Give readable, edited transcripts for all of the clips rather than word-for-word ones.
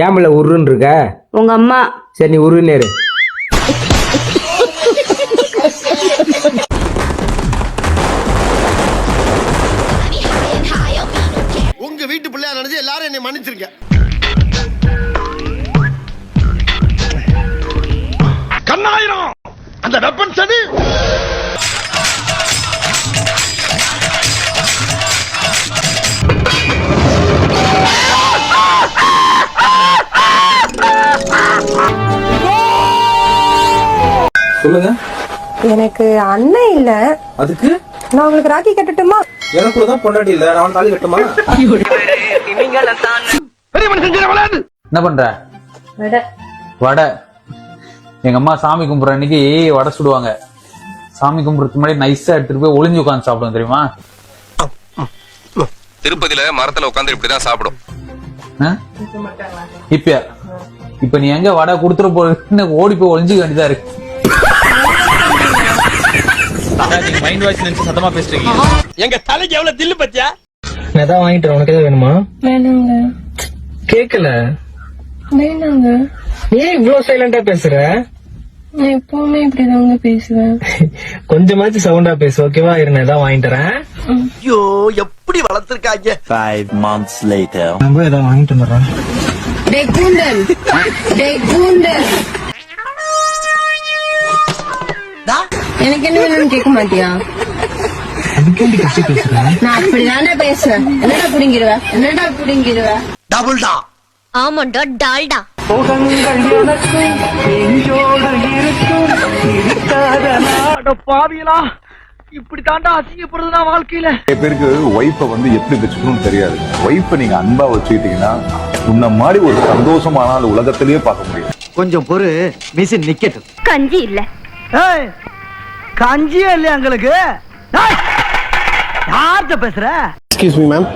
ஏமில்ல உருன்னு இருக்க? உங்க அம்மா. சரி நீ உருன்னேரு. உங்க வீட்டு பிள்ளையா நினைச்சு எல்லாரும் என்னை மன்னிச்சிருங்க. கண்ணாயிரம் அந்த வெப்பன் சதி. சொல்லுங்க. எனக்கு அண்ணன் இல்ல. அதுக்கு நான் உங்களுக்கு ராக்கி கட்டட்டுமா? எனக்கு தான் பொண்டாட்டி இல்ல, நான் தாலி கட்டுமா? என்ன பண்ற? வடை. எங்க அம்மா சாமி கும்பிடுற அன்னைக்கு வடை சுடுவாங்க. சாமி கும்பிடுறதுக்கு முன்னாடி நைஸா எடுத்துட்டு போய் ஒளிஞ்சு உட்காந்து சாப்பிடுவோம் தெரியுமா? திருப்பதியில மரத்துல உட்காந்து இப்படிதான் சாப்பிடும். இப்ப நீ எங்க வடை குடுத்துற போற ஓடி போய் ஒளிஞ்சுக்க வேண்டியதா இருக்கு. மைண்ட் வாய்ஸ் நினைச்சு சத்தமா பேசுறீங்க. எங்க தலைக்கு எவ்வளவு தில்லு பத்தியா? நான் ஏதாவது வாங்கிட்டு உனக்கு எதாவது வேணுமா? வேணாங்க. கேக்கல. வேணாங்க. ஏன் இவ்வளவு சைலண்டா பேசுற? நான் எப்பவுமே இப்படிதாங்க பேசுவேன். கொஞ்சமாச்சும் சவுண்டா பேசு, ஓகேவா? நான் ஏதாவது வாங்கிட்டு தரேன். ஐயோ எப்படி வளர்த்திருக்காங்க. 5 months later. நம்ம ஏதாவது வாங்கிட்டு வந்துடுறோம். டேய் கூண்டல். டேய் கூண்டல். எனக்கு என்ன வேணும்னு கேட்க மாட்டியா? அதுக்கேண்டி கட்சி பேசுறேன். நான் அப்படிதானே பேசுவேன். என்னடா புடிங்கிடுவ? டபுள்டா. ஆமாண்டா டால்டா. பாவியலா இப்படி தாண்டா அசிங்கப்படுறதுனா வாழ்க்கையில. நிறைய பேருக்கு ஒய்ஃபை வந்து எப்படி வச்சுக்கணும்னு தெரியாது. ஒய்ஃபை நீங்க அன்பா வச்சுக்கிட்டீங்கன்னா உன்ன மாதிரி ஒரு சந்தோஷமான உலகத்திலேயே பார்க்க முடியும். கொஞ்சம் பொறு, மிஷின் நிக்கட்டும். கஞ்சி இல்ல. கஞ்சியே இல்லையா எங்களுக்கு? யார்கிட்ட பேசுற? எக்ஸ்கியூஸ் மீ மேம்,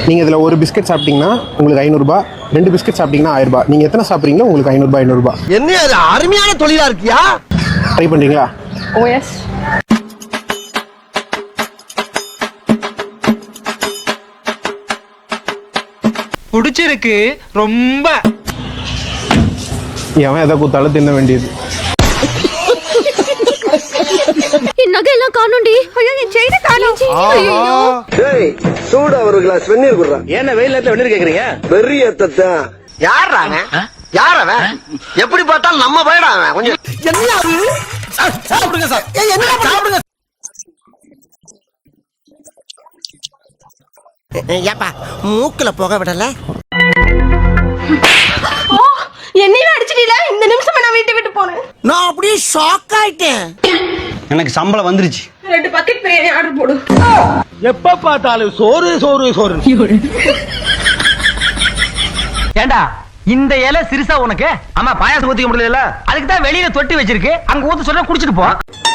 நீங்கள் இதில் ஒரு பிஸ்கட் சாப்பிட்டீங்கன்னா உங்களுக்கு 500 ரூபாய், 2 பிஸ்கட் சாப்பிட்டீங்கன்னா 1000 ரூபாய். நீங்கள் எத்தனை சாப்பிட்றீங்களோ உங்களுக்கு 500 ரூபாய் 500 ரூபாய். என்ன அது அருமையான தொழிலா இருக்கியா? ட்ரை பண்ணுறீங்களா? ஓ எஸ். பிடிச்சிருக்கு ரொம்ப. எவன் எதை கூத்தாலும் தின்ன வேண்டியது. நகையெல்லாம் காணோண்டி. ஐயோ என் செயினை காணோம். டேய் சூடா ஒரு கிளாஸ் வெந்நீர் குடுறா. என்ன வெயில்ல வெந்நீர் கேக்குறீங்க? வெறியத்த. யாரா அவன்? யார் அவன்? எப்படி பார்த்தாலும் நம்ம பயடா அவன். கொஞ்சம் என்ன சாப்பிடுங்க சார். என்ன சாப்பிடுங்க. ஏப்பா மூக்குல போக விடல. என்னையும் அடிச்சிட்டீல. இந்த நிமிஷம் நான் வீட்டை விட்டு போனேன். நான் அப்படியே ஷாக் ஆயிட்டேன். எனக்கு சம்பளம் வந்துருச்சு. 2 பக்கெட் பிரியாணி ஆர்டர் போடு. எப்ப பார்த்தாலும் சோறு சோறு சோறு. ஏண்டா இந்த இலை சிறுசா உனக்கு? ஆமா பாயாசம் ஊத்திக்க முடியல, அதுக்கு தான் வெளியில தொட்டி வச்சிருக்கு. அங்க ஊத்த சொல்ல குடிச்சிட்டு போ.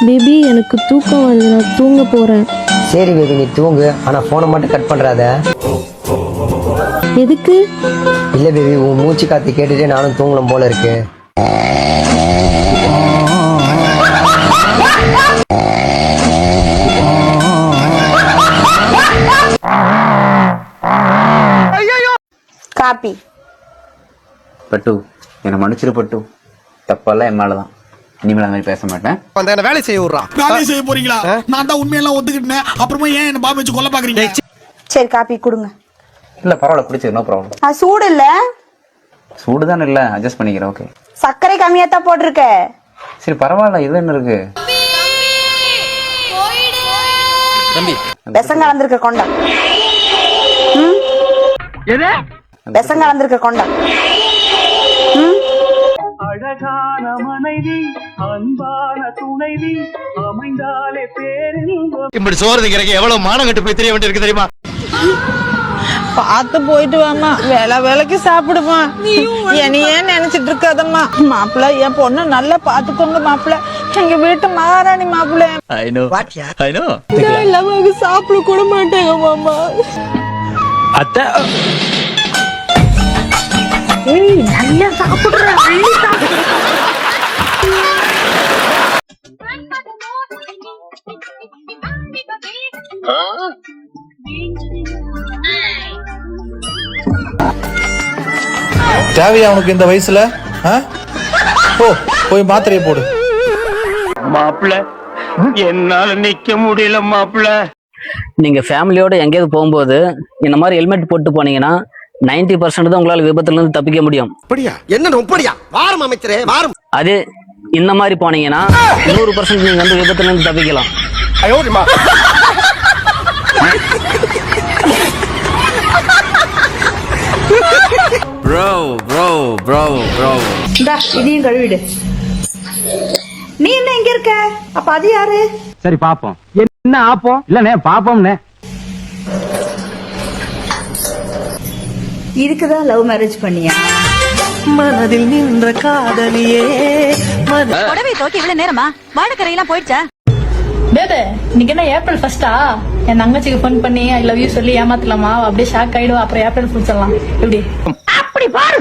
பேபி எனக்கு தூக்கம் வருது, நான் தூங்க போறேன். சரி பேபி நீ தூங்கு, ஆனா போனை மட்டும் கட் பண்றாத. எதுக்கு? இல்ல பேபி உன் மூச்சு காத்து கேட்டுட்டு நானும் தூங்கணும் போல இருக்கு. காப்பி. பட்டு என்ன மன்னிச்சிரு பட்டு, தப்பெல்லாம் என் மேலதான். இனிமேல் அந்த மாதிரி பேச மாட்டேன். அந்த வேலை செய்ய விடுறா. வேலை செய்ய போறீங்களா? நான் தான் உண்மையெல்லாம் ஒத்துக்கிட்டேன். அப்புறமா ஏன் என்ன பாம்பு வச்சு கொல்ல பாக்குறீங்க? சரி காப்பி கொடுங்க. இல்ல பரவாயில்ல, குடிச்சிரு, நோ ப்ராப்ளம். அது சூடு இல்ல. சூடுதான் இல்ல, அட்ஜஸ்ட் பண்ணிக்கிறேன். ஓகே சர்க்கரை கம்மியா தான் போட்டிருக்க. சரி பரவாயில்ல, இது என்ன இருக்கு? விஷம் கலந்திருக்க கொண்டா. எது? விஷம் கலந்திருக்க கொண்டா. அழகான மனைவி அன்பான துணைவி அமைந்தாலே பேரின்பம். இப்படி சோறு திங்கிறக்கு எவ்வளவு மானம் கட்டு போய் தெரிய வேண்டியிருக்கு தெரியுமா? பார்த்து போயிட்டு வாமா, வேலைக்கு சாப்பிடுமா. என்னையே நினைச்சிட்டு இருக்காதம்மா. மாப்பிள்ள என் பொண்ணு நல்லா பாத்துக்கோங்க மாப்பிள்ள. எங்க வீட்டு மகாராணி மாப்பிள்ள. இல்லாம சாப்பிட கூட மாட்டேங்க மாமா. அத்தை நல்லா சாப்பிடுற. தேவையா உனக்கு இந்த வயசுல? போ போய் மாத்திரையை போடு. மாப்பிள்ள என்னால நிக்க முடியல மாப்பிள்ள. நீங்க ஃபேமிலியோட எங்கேயாவது போகும்போது இந்த மாதிரி ஹெல்மெட் போட்டு போனீங்கன்னா 90% தான் உங்களால விபத்துல இருந்து தப்பிக்க முடியும். என்ன அப்படியா? வாரம் அமைச்சரே வாரம். அதே இந்த மாதிரி போனீங்கன்னா 100% நீங்க வந்து விபத்துல இருந்து தப்பிக்கலாம். இதையும் கழுவிடு. நீ என்ன இங்க இருக்க? அப்ப அது யாரு? சரி பாப்போம். என்ன ஆப்போம்? இல்லனே பாப்போம்னே. இதுக்குதான் லவ் மேரேஜ் பண்ணியா? மனதில் நின்ற காதலியே புடவை தோக்கி இவ்வளவு நேரமா வாழைக்கரையெல்லாம் போயிடுச்சா? பேபே இன்னைக்கு என்ன ஏப்ரல் ஃபர்ஸ்டா? என் தங்கச்சிக்கு ஃபோன் பண்ணி ஐ லவ் யூ சொல்லி ஏமாத்தலாமா? அப்படியே ஷாக் ஆயிடுவா. அப்புறம் ஏப்ரல் ஃபுல் சொல்லலாம். எப்படி? அப்படி பாரு,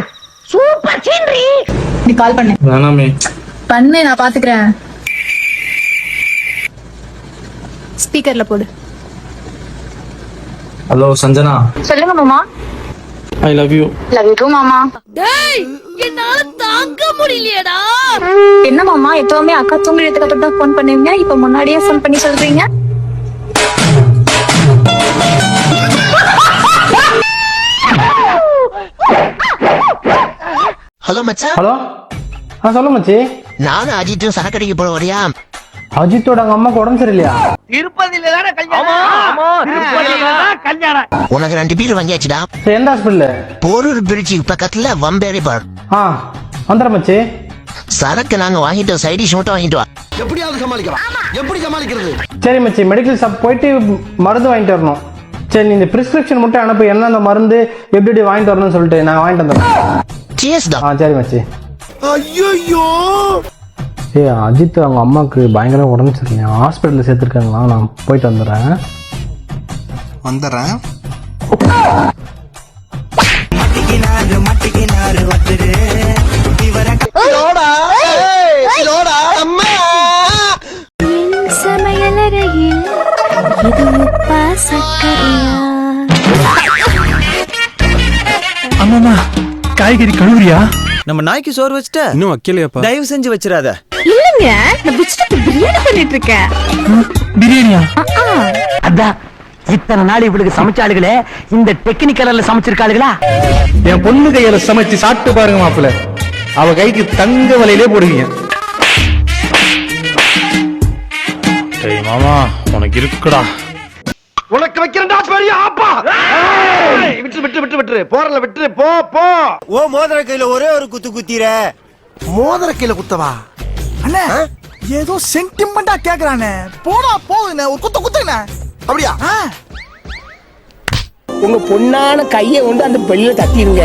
சூப்பர் சீனரி. நீ கால் பண்ணு. வேணாமே. பண்ணு, நான் பாத்துக்கிறேன். ஸ்பீக்கர்ல போடு. ஹலோ சஞ்சனா. சொல்லுங்க மாமா. I love you. Love you too மாமா. டேய், என்னால தாங்க முடியலையேடா. என்ன மாமா எப்பவுமே அக்கா தூங்குறதுக்கு அப்புறம் தான் ஃபோன் பண்ணுவீங்க, இப்ப முன்னாடியே ஃபோன் பண்ணி சொல்றீங்க? ஹலோ மச்சான். ஹலோ சொல்லு மச்சி. நானும் அஜித்தும் சரக்கடிக்கு போற வரையா? அஜித்தோட அவங்க அம்மாக்கு உடம்பு சரியில்லையா? திருப்பதியில தானே கல்யாணம். ஆமா திருப்பதியில தான் கல்யாணம். உனக்கு 2 பேர் வாங்கியாச்சுடா. எந்த ஹாஸ்பிடல்ல? போரூர் பிரிட்ஜ் பக்கத்துல வம்பேரி பார். வந்துடுறேன் மச்சி. சரக்கு நாங்க வாங்கிட்டோம், சைடிஷ் மட்டும் வாங்கிட்டு வா. எப்படியாவது சமாளிக்கலாம். எப்படி சமாளிக்கிறது? சரி மச்சி, மெடிக்கல் ஷாப் போயிட்டு மருந்து வாங்கிட்டு வரணும். சரி, நீ இந்த பிரிஸ்கிரிப்ஷன் மட்டும் அனுப்பு, என்னென்ன மருந்து எப்படி வாங்கிட்டு வரணும்னு சொல்லிட்டு நான் வாங்கிட்டு வந்துடுறேன். சரி மச்சி. ஐயோ அஜித் அவங்க அம்மாவுக்கு பயங்கர உடம்பு சரியில்லையா, ஹாஸ்பிட்டலில் சேர்த்துருக்காங்களா? நான் போயிட்டு வந்துடுறேன். சமையலறையில் இது உப்பா சக்கரையா? அம்மா காய்கறி கழுவுறியா? நம்ம நாய்க்கு சோறு வச்சிட்ட? இன்னும் வைக்கலையாப்பா. தயவு செஞ்சு வச்சிராத. இல்லங்க, நான் வெஜிடபிள் பிரியாணி பண்ணிட்டு இருக்கேன். பிரியாணியா? அதான் இத்தனை நாள் இவளுக்கு சமைச்ச ஆளுகளே இந்த டெக்னிக்கல்ல சமைச்சிருக்க ஆளுகளா? என் பொண்ணு கையில சமைச்சு சாப்பிட்டு பாருங்க மாப்பிள்ள, அவ கைக்கு தங்க வலையிலே போடுவீங்க. மாமா உனக்கு இருக்குடா. உனக்கு வைக்கிறேன்டா பெரிய ஆப்பா. விட்டு போறல விட்டு போ. ஓ மோதிர கையில ஒரே ஒரு குத்து குத்திர. மோதிர கையில குத்தவா? அண்ணே ஏதோ சென்டிமெண்டா கேக்குறானே. போடா போகுதுண்ணே, ஒரு குத்துங்கண்ணே. அப்படியா? உங்க பொண்ணான கையை கொண்டு அந்த பெல்ல தட்டிடுங்க.